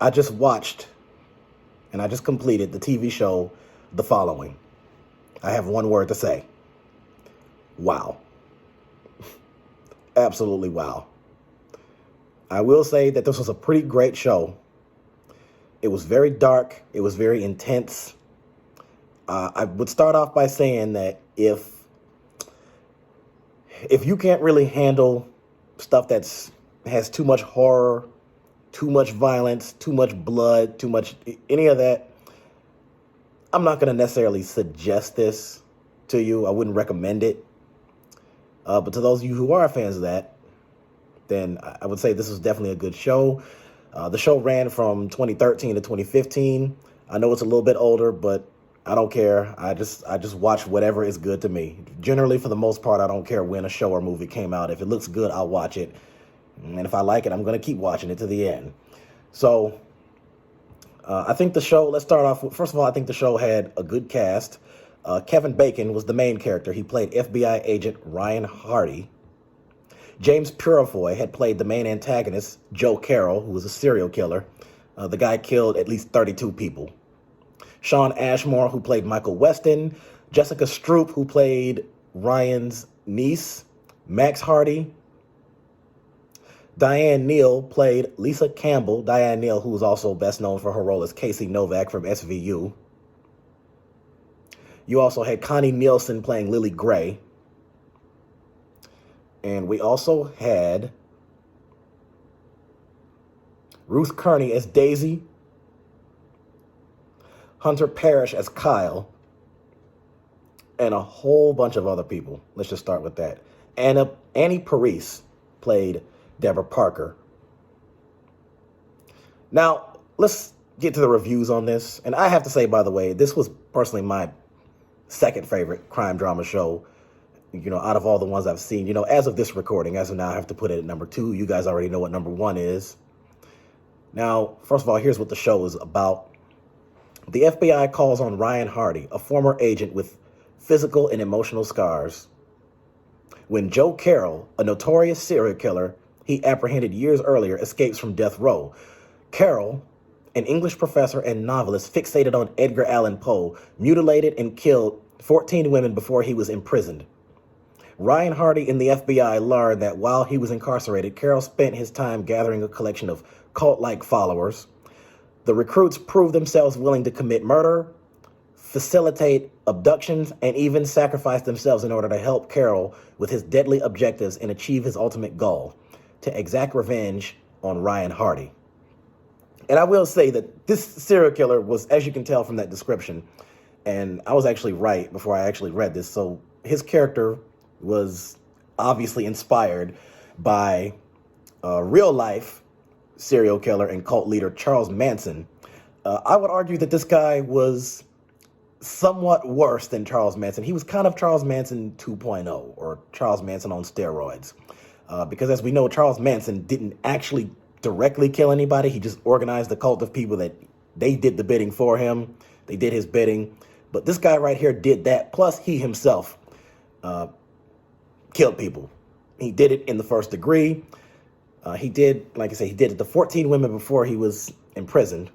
I just watched and I just completed the TV show The Following. I have one word to say. Wow. Absolutely wow. I will say that this was a pretty great show. It was very dark. It was very intense. I would start off by saying that if you can't really handle stuff has too much horror, too much violence, too much blood, too much any of that, I'm not going to necessarily suggest this to you. I wouldn't recommend it. But to those of you who are fans of that, then I would say this is definitely a good show. The show ran from 2013 to 2015. I know it's a little bit older, but I don't care. I just watch whatever is good to me. Generally, for the most part, I don't care when a show or movie came out. If it looks good, I'll watch it. And if I like it, I'm going to keep watching it to the end. So I think the show, let's start off with, first of all, I think the show had a good cast. Kevin Bacon was the main character. He played FBI agent Ryan Hardy. James Purefoy had played the main antagonist, Joe Carroll, who was a serial killer. The guy killed at least 32 people. Sean Ashmore, who played Michael Weston. Jessica Stroup, who played Ryan's niece, Max Hardy. Diane Neal played Lisa Campbell. Diane Neal, who was also best known for her role as Casey Novak from SVU. You also had Connie Nielsen playing Lily Gray. And we also had Ruth Kearney as Daisy, Hunter Parrish as Kyle, and a whole bunch of other people. Let's just start with that. Annie Parise played Deborah Parker. Now, let's get to the reviews on this. And I have to say, by the way, this was personally my second favorite crime drama show, out of all the ones I've seen. As of this recording, as of now, I have to put it at number 2. You guys already know what number 1 is. Now, first of all, here's what the show is about. The FBI calls on Ryan Hardy, a former agent with physical and emotional scars. When Joe Carroll, a notorious serial killer he apprehended years earlier, escapes from death row. Carroll, an English professor and novelist fixated on Edgar Allan Poe, mutilated and killed 14 women before he was imprisoned. Ryan Hardy and the FBI learned that while he was incarcerated, Carroll spent his time gathering a collection of cult-like followers. The recruits proved themselves willing to commit murder, facilitate abductions, and even sacrifice themselves in order to help Carroll with his deadly objectives and achieve his ultimate goal, to exact revenge on Ryan Hardy. And I will say that this serial killer was, as you can tell from that description, and I was actually right before I actually read this, so his character was obviously inspired by real-life serial killer and cult leader Charles Manson. I would argue that this guy was somewhat worse than Charles Manson. He was kind of Charles Manson 2.0, or Charles Manson on steroids. Because as we know, Charles Manson didn't actually directly kill anybody. He just organized a cult of people that they did the bidding for him. They did his bidding. But this guy right here did that. Plus, he himself killed people. He did it in the first degree. He did it to 14 women before he was imprisoned.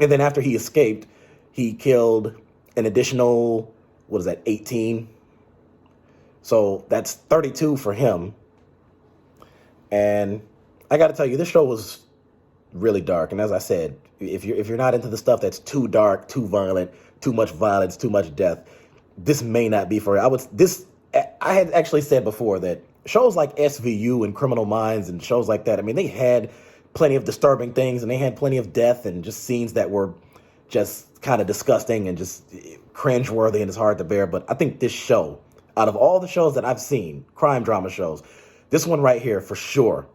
And then after he escaped, he killed an additional, 18? So that's 32 for him. And I got to tell you, this show was really dark. And as I said, if you're not into the stuff that's too dark, too violent, too much violence, too much death, this may not be for you. I had actually said before that shows like SVU and Criminal Minds and shows like that, they had plenty of disturbing things and they had plenty of death and just scenes that were just kind of disgusting and just cringeworthy and it's hard to bear. But I think this show, out of all the shows that I've seen, crime drama shows, this one right here for sure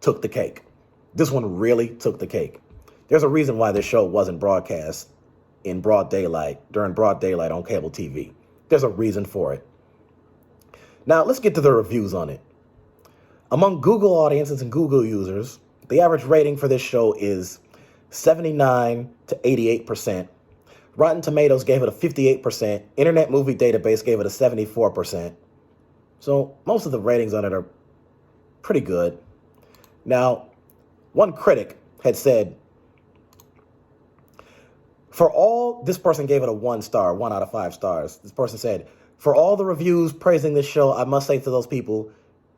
took the cake. This one really took the cake. There's a reason why this show wasn't broadcast in broad daylight, during broad daylight on cable TV. There's a reason for it. Now, let's get to the reviews on it. Among Google audiences and Google users, the average rating for this show is 79 to 88%. Rotten Tomatoes gave it a 58%. Internet Movie Database gave it a 74%. So most of the ratings on it are pretty good. Now, one critic had said This person gave it a 1 star, 1 out of 5 stars. This person said, for all the reviews praising this show, I must say to those people,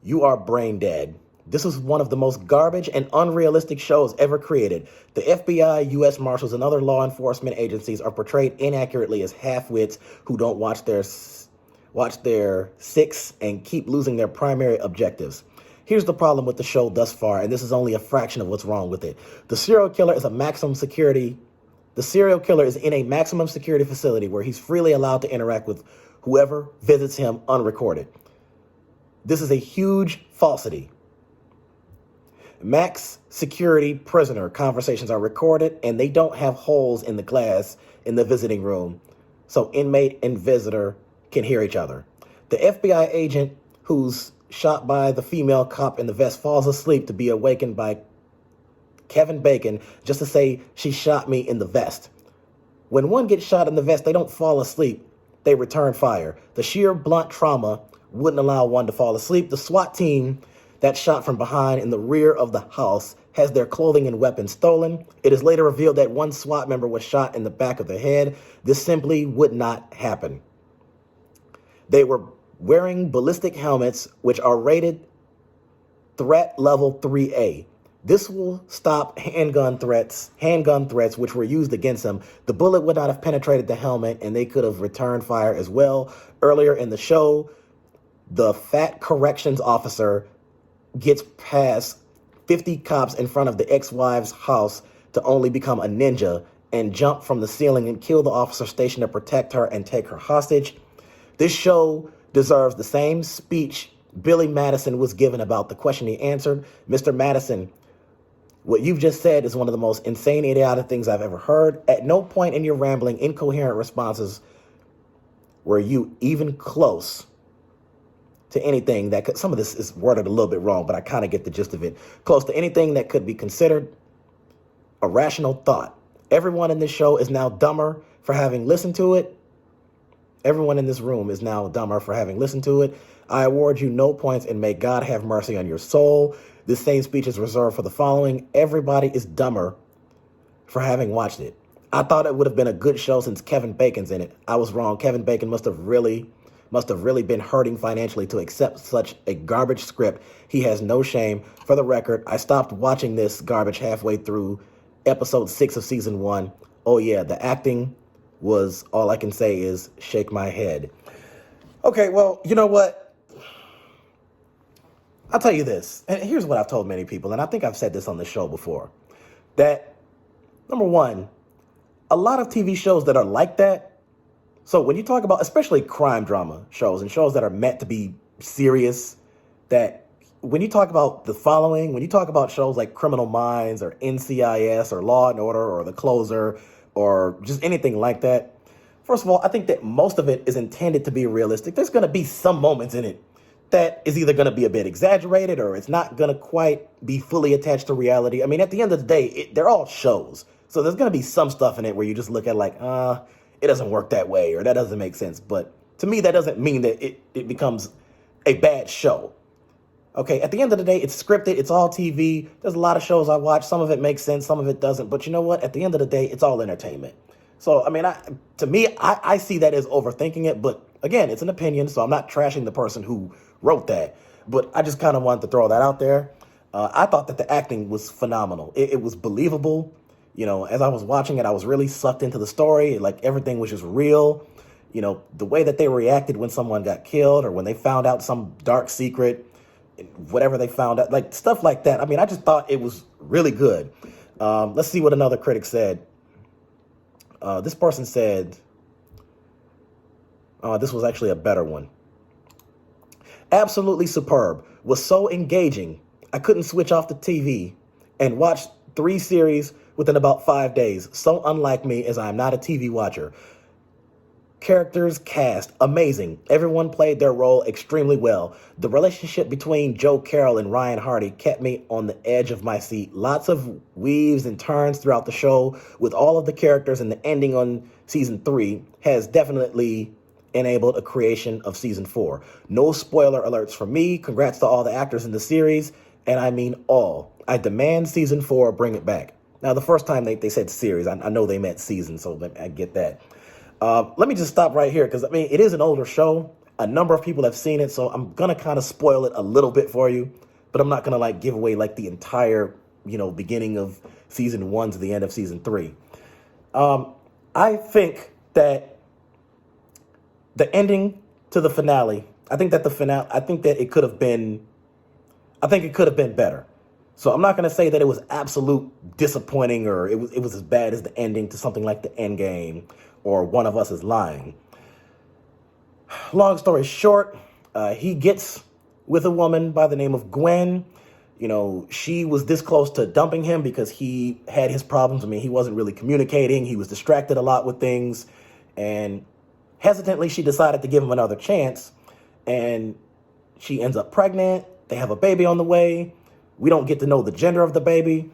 you are brain dead. This is one of the most garbage and unrealistic shows ever created. The FBI, U.S. Marshals, and other law enforcement agencies are portrayed inaccurately as half-wits who don't watch their six and keep losing their primary objectives. Here's the problem with the show thus far, and this is only a fraction of what's wrong with it. The serial killer is in a maximum security facility where he's freely allowed to interact with whoever visits him unrecorded. This is a huge falsity. Max security prisoner conversations are recorded, and they don't have holes in the glass in the visiting room, so inmate and visitor can hear each other. The FBI agent who's shot by the female cop in the vest falls asleep to be awakened by Kevin Bacon just to say, she shot me in the vest. When one gets shot in the vest, they don't fall asleep. They return fire. The sheer blunt trauma wouldn't allow one to fall asleep. The SWAT team that shot from behind in the rear of the house has their clothing and weapons stolen. It is later revealed that one SWAT member was shot in the back of the head. This simply would not happen. They were wearing ballistic helmets, which are rated threat level 3A. This will stop handgun threats which were used against them. The bullet would not have penetrated the helmet, and they could have returned fire as well. Earlier in the show, the fat corrections officer gets past 50 cops in front of the ex-wife's house to only become a ninja and jump from the ceiling and kill the officer stationed to protect her and take her hostage. This show deserves the same speech Billy Madison was given about the question he answered. Mr. Madison, what you've just said is one of the most insane, idiotic things I've ever heard. At no point in your rambling, incoherent responses were you even close to anything that could, some of this is worded a little bit wrong, but I kind of get the gist of it, close to anything that could be considered a rational thought. Everyone in this show is now dumber for having listened to it. Everyone in this room is now dumber for having listened to it. I award you no points, and may God have mercy on your soul. This same speech is reserved for the following. Everybody is dumber for having watched it. I thought it would have been a good show since Kevin Bacon's in it. I was wrong. Kevin Bacon must have really been hurting financially to accept such a garbage script. He has no shame. For the record, I stopped watching this garbage halfway through episode 6 of season 1. Oh yeah, the acting was, all I can say is shake my head. Okay, well, you know what? I'll tell you this, and here's what I've told many people, and I think I've said this on the show before, that, number one, a lot of TV shows that are like that, so when you talk about, especially crime drama shows and shows that are meant to be serious, that when you talk about the following, when you talk about shows like Criminal Minds or NCIS or Law and Order or The Closer or just anything like that, first of all, I think that most of it is intended to be realistic. There's going to be some moments in it that is either going to be a bit exaggerated or it's not going to quite be fully attached to reality. I mean, at the end of the day, they're all shows. So there's going to be some stuff in it where you just look at like, it doesn't work that way or that doesn't make sense. But to me, that doesn't mean that it becomes a bad show. Okay, at the end of the day, it's scripted. It's all TV. There's a lot of shows I watch. Some of it makes sense. Some of it doesn't. But you know what? At the end of the day, it's all entertainment. So, I mean, I see that as overthinking it. But again, it's an opinion. So I'm not trashing the person who wrote that. But I just kind of wanted to throw that out there. I thought that the acting was phenomenal. It was believable. You know, as I was watching it, I was really sucked into the story. Like everything was just real. You know, the way that they reacted when someone got killed or when they found out some dark secret, whatever they found out, like stuff like that. I mean, I just thought it was really good. Let's see what another critic said. This person said, this was actually a better one. Absolutely superb. Was so engaging. I couldn't switch off the TV and watch 3 series within about 5 days. So unlike me, as I am not a TV watcher. Characters, cast, amazing. Everyone played their role extremely well. The relationship between Joe Carroll and Ryan Hardy kept me on the edge of my seat. Lots of weaves and turns throughout the show with all of the characters, and the ending on season 3 has definitely enabled a creation of season 4. No spoiler alerts for me. Congrats to all the actors in the series, and I mean all. I demand season 4, bring it back. Now, the first time they said series, I know they meant season, so I get that. Let me just stop right here because, I mean, it is an older show. A number of people have seen it, so I'm going to kind of spoil it a little bit for you, but I'm not going to like give away like the entire, beginning of season 1 to the end of season 3. I think that the ending to the finale, I think that it could have been, better. So I'm not going to say that it was absolute disappointing or it was as bad as the ending to something like the End Game or One of Us is Lying. Long story short, he gets with a woman by the name of Gwen. She was this close to dumping him because he had his problems. I mean, he wasn't really communicating. He was distracted a lot with things. And hesitantly, she decided to give him another chance. And she ends up pregnant. They have a baby on the way. We don't get to know the gender of the baby.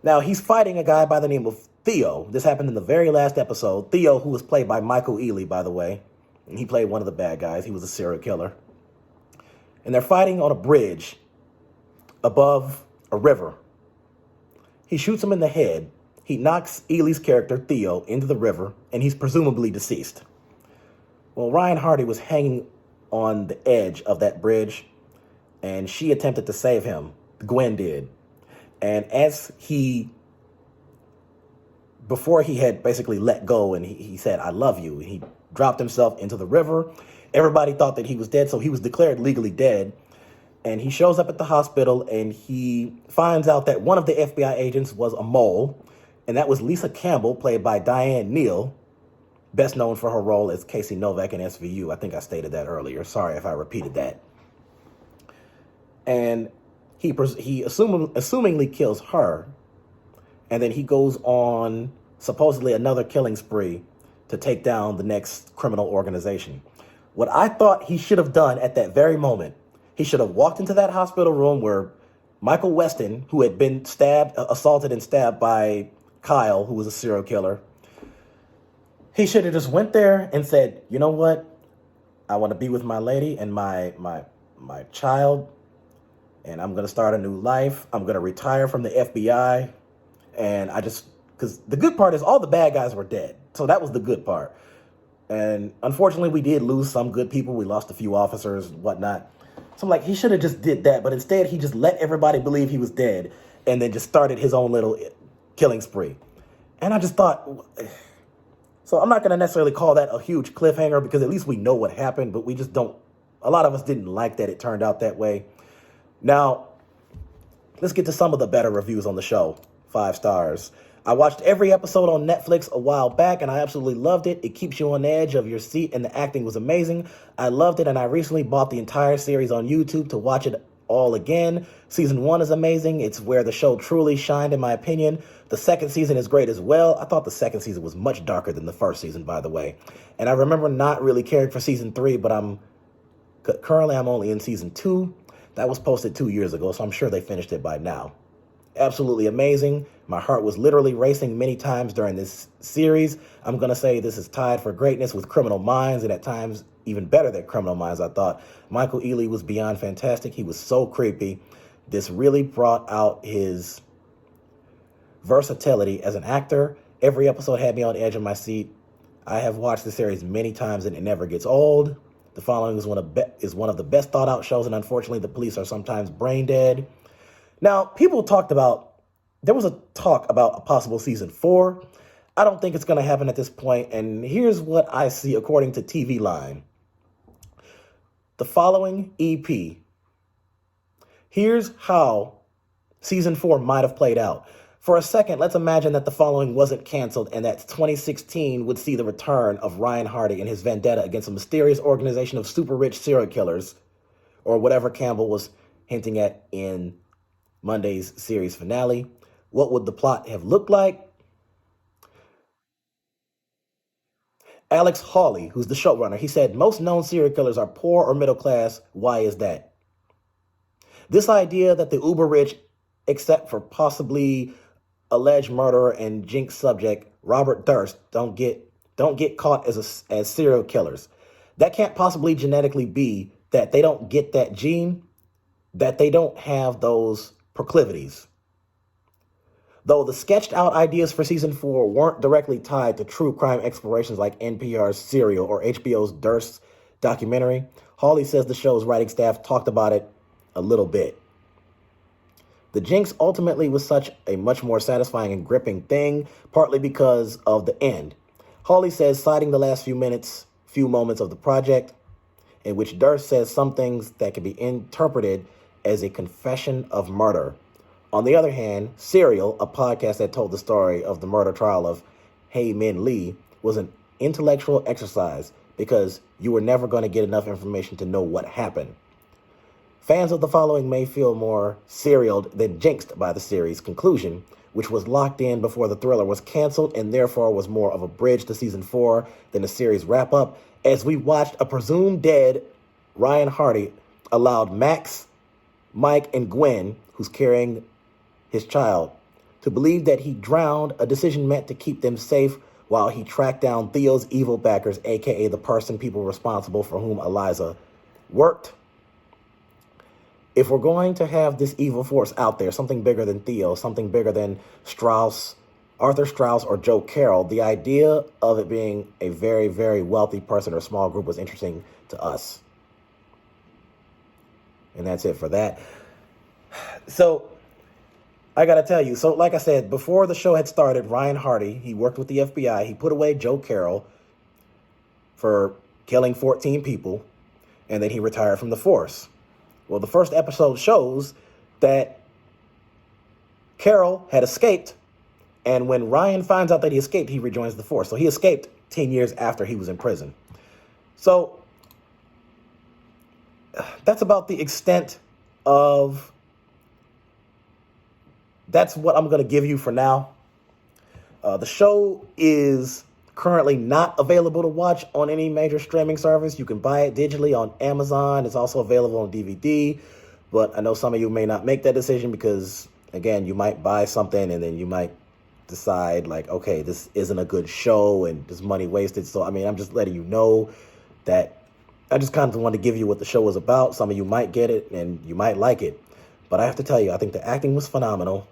Now, he's fighting a guy by the name of Theo. This happened in the very last episode. Theo, who was played by Michael Ealy, by the way. And he played one of the bad guys. He was a serial killer. And they're fighting on a bridge above a river. He shoots him in the head. He knocks Ealy's character, Theo, into the river, and he's presumably deceased. Well, Ryan Hardy was hanging on the edge of that bridge, and she attempted to save him. Gwen did. And before he had basically let go and he said, "I love you," he dropped himself into the river. Everybody thought that he was dead, so he was declared legally dead. And he shows up at the hospital and he finds out that one of the FBI agents was a mole. And that was Lisa Campbell, played by Diane Neal, best known for her role as Casey Novak in SVU. I think I stated that earlier. Sorry if I repeated that. And he assumingly kills her. And then he goes on supposedly another killing spree to take down the next criminal organization. What I thought he should have done at that very moment, he should have walked into that hospital room where Michael Weston, who had been assaulted and stabbed by Kyle, who was a serial killer, he should have just went there and said, "You know what? I want to be with my lady and my child, and I'm going to start a new life. I'm going to retire from the FBI." And because the good part is all the bad guys were dead. So that was the good part. And unfortunately, we did lose some good people. We lost a few officers and whatnot. So I'm like, he should have just did that. But instead, he just let everybody believe he was dead and then just started his own little killing spree. And I just thought, so I'm not going to necessarily call that a huge cliffhanger because at least we know what happened, but we just don't, a lot of us didn't like that it turned out that way. Now, let's get to some of the better reviews on the show. 5 stars. I watched every episode on Netflix a while back, and I absolutely loved it. It keeps you on the edge of your seat, and the acting was amazing. I loved it, and I recently bought the entire series on YouTube to watch it all again. Season 1 is amazing. It's where the show truly shined, in my opinion. The second season is great as well. I thought the second season was much darker than the first season, by the way. And I remember not really caring for season 3, but currently I'm only in season 2. That was posted 2 years ago, so I'm sure they finished it by now. Absolutely amazing. My heart was literally racing many times during this series. I'm going to say this is tied for greatness with Criminal Minds, and at times even better than Criminal Minds, I thought. Michael Ealy was beyond fantastic. He was so creepy. This really brought out his versatility as an actor. Every episode had me on the edge of my seat. I have watched the series many times, and it never gets old. The following is one of the best thought out shows, and unfortunately the police are sometimes brain dead. Now, there was a talk about a possible season 4. I don't think it's going to happen at this point, and here's what I see according to TV Line. The following EP. Here's how season 4 might have played out. For a second, let's imagine that the following wasn't canceled and that 2016 would see the return of Ryan Hardy and his vendetta against a mysterious organization of super rich serial killers, or whatever Campbell was hinting at in Monday's series finale. What would the plot have looked like? Alex Hawley, who's the showrunner, he said, most known serial killers are poor or middle class. Why is that? This idea that the uber rich, except for possibly alleged murderer and Jinx subject Robert Durst, don't get caught as serial killers. That can't possibly genetically be that they don't get that gene, that they don't have those proclivities. Though the sketched out ideas for season 4 weren't directly tied to true crime explorations like NPR's Serial or HBO's Durst documentary, Hawley says the show's writing staff talked about it a little bit. The Jinx ultimately was such a much more satisfying and gripping thing, partly because of the end. Hawley says, citing the last few moments of the project, in which Durst says some things that can be interpreted as a confession of murder. On the other hand, Serial, a podcast that told the story of the murder trial of Hae Min Lee, was an intellectual exercise because you were never going to get enough information to know what happened. Fans of the following may feel more serialed than jinxed by the series' conclusion, which was locked in before the thriller was canceled and therefore was more of a bridge to season 4 than the series wrap-up, as we watched a presumed dead Ryan Hardy allowed Max, Mike, and Gwen, who's carrying his child, to believe that he drowned, a decision meant to keep them safe while he tracked down Theo's evil backers, aka the people responsible for whom Eliza worked. If we're going to have this evil force out there, something bigger than Theo, something bigger than Arthur Strauss, or Joe Carroll, the idea of it being a very, very wealthy person or small group was interesting to us. And that's it for that. So, I gotta tell you, so like I said, before the show had started, Ryan Hardy, he worked with the FBI. He put away Joe Carroll for killing 14 people, and then he retired from the force. Well, the first episode shows that Carroll had escaped, and when Ryan finds out that he escaped, he rejoins the force. So he escaped 10 years after he was in prison. So that's about the extent of... That's what I'm going to give you for now. The show is currently not available to watch on any major streaming service. You can buy it digitally on Amazon. It's also available on DVD. But I know some of you may not make that decision because, again, you might buy something and then you might decide, like, okay, this isn't a good show and this money wasted. So, I mean, I'm just letting you know that I just kind of want to give you what the show is about. Some of you might get it and you might like it. But I have to tell you, I think the acting was phenomenal.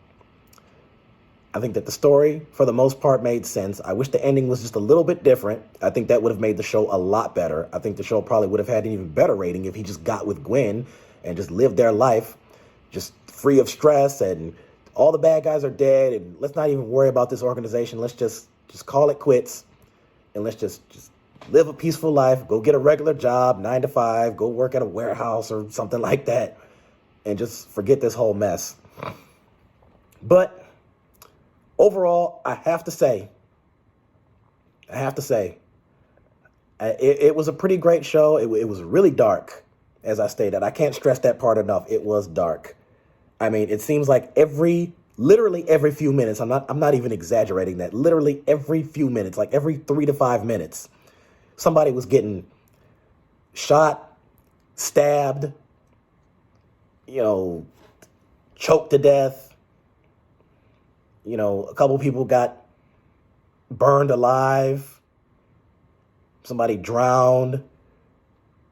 I think that the story, for the most part, made sense. I wish the ending was just a little bit different. I think that would have made the show a lot better. I think the show probably would have had an even better rating if he just got with Gwen and just lived their life, just free of stress, and all the bad guys are dead, and let's not even worry about this organization. Let's just call it quits, and let's just live a peaceful life, go get a regular job, 9 to 5, go work at a warehouse or something like that, and just forget this whole mess. But overall, I have to say, it was a pretty great show. It was really dark, as I stated. I can't stress that part enough. It was dark. I mean, it seems like literally every few minutes, I'm not even exaggerating that, literally every few minutes, like every 3 to 5 minutes, somebody was getting shot, stabbed, choked to death. A couple people got burned alive. Somebody drowned.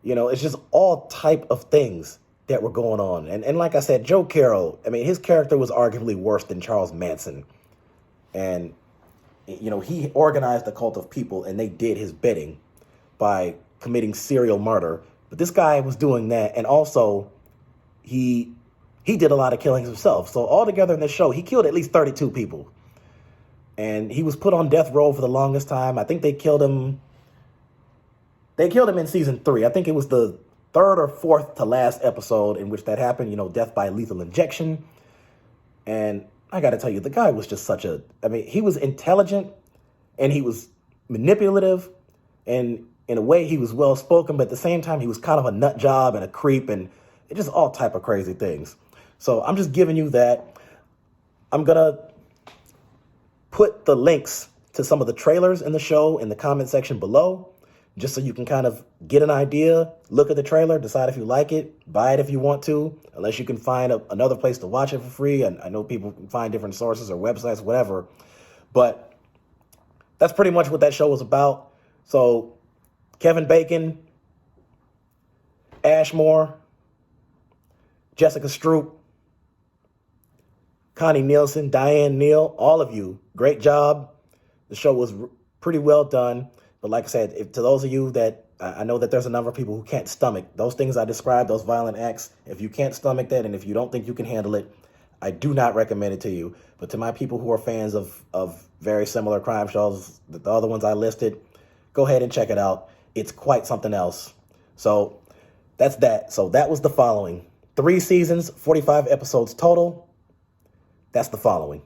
It's just all type of things that were going on. And like I said, Joe Carroll, I mean, his character was arguably worse than Charles Manson. And, he organized a cult of people and they did his bidding by committing serial murder. But this guy was doing that. And also, he did a lot of killings himself. So altogether in this show, he killed at least 32 people. And he was put on death row for the longest time. I think they killed him. They killed him in season 3. I think it was the 3rd or 4th to last episode in which that happened, death by lethal injection. And I got to tell you, the guy was just he was intelligent and he was manipulative. And in a way, he was well-spoken, but at the same time, he was kind of a nut job and a creep and just all type of crazy things. So I'm just giving you that. I'm going to put the links to some of the trailers in the show in the comment section below, just so you can kind of get an idea, look at the trailer, decide if you like it, buy it if you want to, unless you can find another place to watch it for free. And I know people can find different sources or websites, whatever. But that's pretty much what that show was about. So Kevin Bacon, Ashmore, Jessica Stroup, Connie Nielsen, Diane Neal, all of you, great job. The show was pretty well done. But like I said, to those of you that, I know that there's a number of people who can't stomach those things I described, those violent acts. If you can't stomach that, and if you don't think you can handle it, I do not recommend it to you. But to my people who are fans of very similar crime shows, the other ones I listed, go ahead and check it out. It's quite something else. So that's that. So that was The Following. 3 seasons, 45 episodes total. That's The Following.